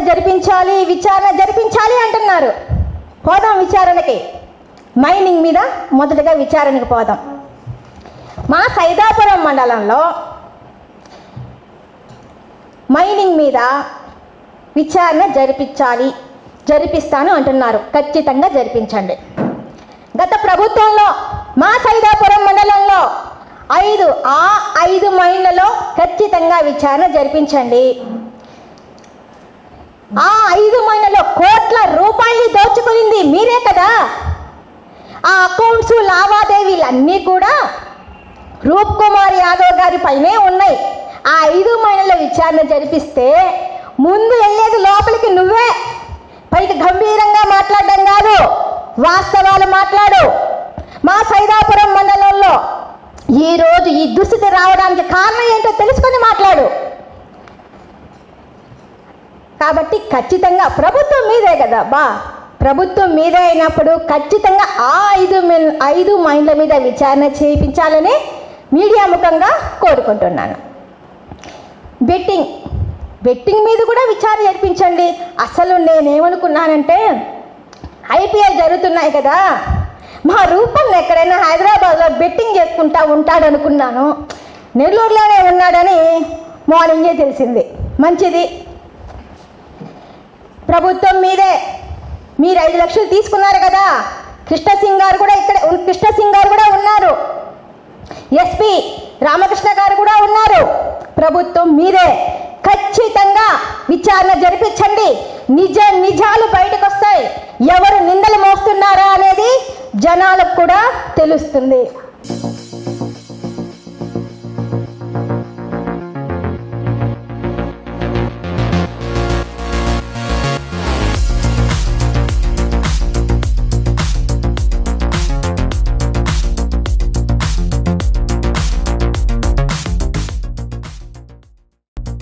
జరిపించాలి అంటున్నారు. పోదాం విచారణకి. మైనింగ్ మీద మొదటగా విచారణకు పోదాం. మా సైదాపురం మండలంలో మైనింగ్ మీద విచారణ జరిపిస్తాను అంటున్నారు. ఖచ్చితంగా జరిపించండి. గత ప్రభుత్వంలో మా సైదాపురం మండలంలో 5 మైళ్ళలో ఖచ్చితంగా విచారణ జరిపించండి. ఆ 5 మైళ్ళలో కోట్ల రూపాయలు దోచుకునింది మీరే కదా. ఆ అకౌంట్స్ లావాదేవీలన్నీ కూడా రూప్ కుమార్ యాదవ్ గారి పైనే ఉన్నాయి. ఆ 5 మైళ్ళలో విచారణ జరిపిస్తే ముందు వెళ్ళేది లోపలికి నువ్వే. పైకి గంభీరంగా మాట్లాడడం కాదు, వాస్తవాలు మాట్లాడు. మా సైదాపురం మండలంలో ఈరోజు ఈ దుస్థితి రావడానికి కారణం ఏంటో తెలుసుకొని మాట్లాడు. కాబట్టి ఖచ్చితంగా ప్రభుత్వం మీదే కదా ప్రభుత్వం మీదే అయినప్పుడు ఖచ్చితంగా ఆ 5 మైళ్ళ మీద విచారణ చేయించాలని మీడియా ముఖంగా కోరుకుంటున్నాను. బెట్టింగ్ మీద కూడా విచారణ జరిపించండి. అసలు నేనేమనుకున్నానంటే ఐపీఎల్ జరుగుతున్నాయి కదా, మా రూపం ఎక్కడైనా హైదరాబాద్లో బెట్టింగ్ చేసుకుంటా ఉంటాడు అనుకున్నాను. నెల్లూరులోనే ఉన్నాడని మార్నింగే తెలిసింది. మంచిది, ప్రభుత్వం మీదే. మీరు 5 లక్షలు తీసుకున్నారు కదా. కృష్ణసింగ్ గారు కూడా ఉన్నారు. ఎస్పీ రామకృష్ణ గారు కూడా ఉన్నారు. ప్రభుత్వం మీదే. ఖచ్చితంగా విచారణ జరిపించండి. నిజాలు బయటకు వస్తాయి. ఎవరు నిందలు మోస్తున్నారా అనేది జనాలకు కూడా తెలుస్తుంది.